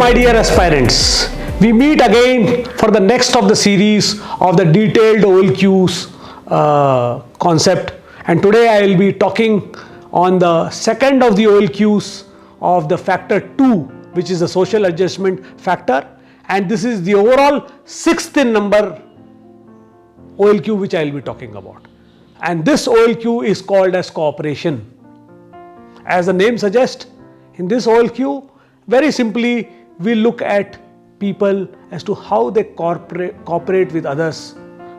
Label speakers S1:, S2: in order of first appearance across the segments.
S1: my dear aspirants, we meet again for the next of the series of the detailed OLQs concept, and today I will be talking on the second of the OLQs of the factor 2, which is the social adjustment factor, and this is the overall sixth in number OLQ which I will be talking about. And this OLQ is called as cooperation. As the name suggests, in this OLQ, very simply, we look at people as to how they cooperate with others,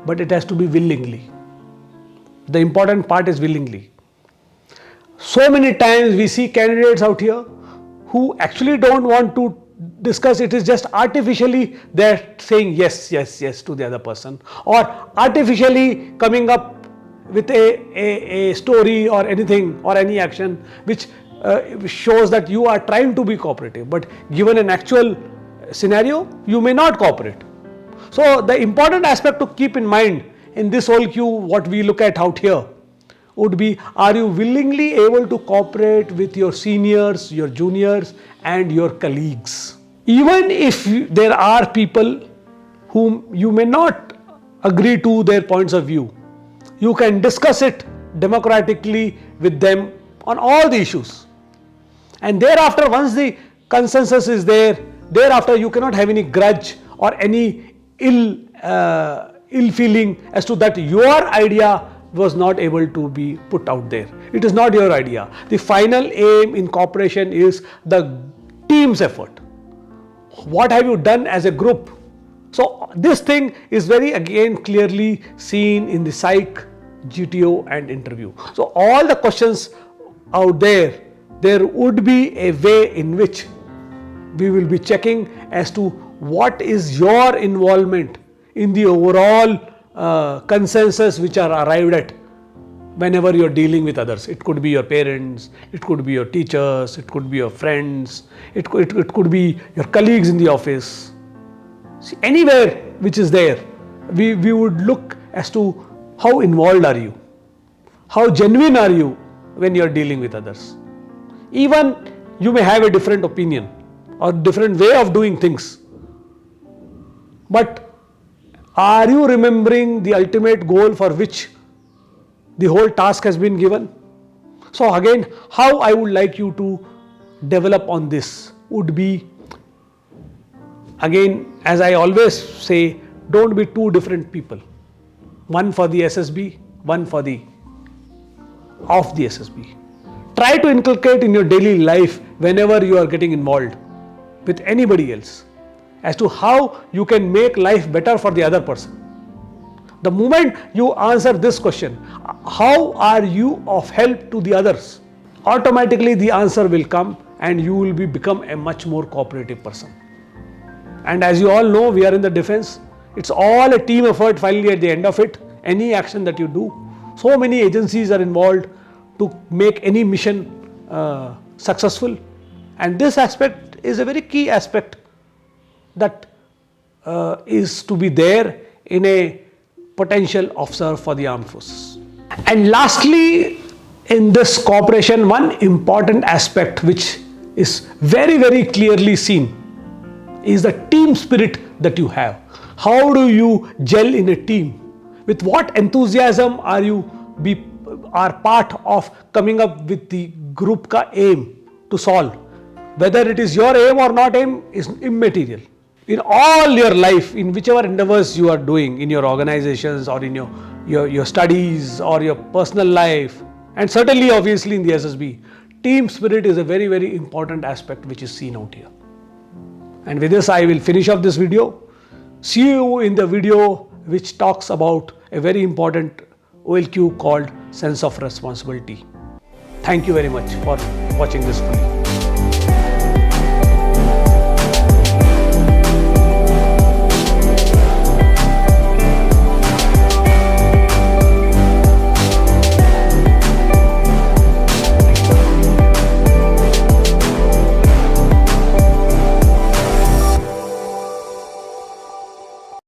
S1: but it has to be willingly. The important part is willingly. So many times we see candidates out here who actually don't want to discuss, it is just artificially they're saying yes, yes, yes to the other person, or artificially coming up with a story or anything or any action which shows that you are trying to be cooperative, but given an actual scenario, you may not cooperate. So the important aspect to keep in mind in this OLQ, what we look at out here, would be, are you willingly able to cooperate with your seniors, your juniors and your colleagues? Even if there are people whom you may not agree to their points of view, you can discuss it democratically with them on all the issues. And thereafter, once the consensus is there, thereafter you cannot have any grudge or any ill feeling as to that your idea was not able to be put out there. It is not your idea. The final aim in cooperation is the team's effort. What have you done as a group? So this thing is very again clearly seen in the psych, GTO and interview. So all the questions out there would be a way in which we will be checking as to what is your involvement in the overall consensus which are arrived at whenever you are dealing with others. It could be your parents, it could be your teachers, it could be your friends, it could be your colleagues in the office. See, anywhere which is there, we would look as to how involved are you, how genuine are you when you are dealing with others. Even you may have a different opinion or different way of doing things, but are you remembering the ultimate goal for which the whole task has been given? So again, how I would like you to develop on this would be, again, as I always say, don't be two different people. One for the SSB, one for the of the SSB. Try to inculcate in your daily life whenever you are getting involved with anybody else as to how you can make life better for the other person. The moment you answer this question, how are you of help to the others? Automatically the answer will come and you will become a much more cooperative person. And as you all know, we are in the defense. It's all a team effort finally at the end of it. Any action that you do, so many agencies are involved to make any mission successful. And this aspect is a very key aspect that is to be there in a potential officer for the armed forces. And lastly, in this cooperation, one important aspect which is very, very clearly seen is the team spirit that you have. How do you gel in a team? With what enthusiasm are you are part of coming up with the group ka aim to solve? Whether it is your aim or not aim is immaterial. In all your life, in whichever endeavors you are doing, in your organizations or in your studies or your personal life, and certainly obviously in the SSB, team spirit is a very, very important aspect which is seen out here. And with this, I will finish off this video. See you in the video which talks about a very important OLQ called sense of responsibility. Thank you very much for watching this video.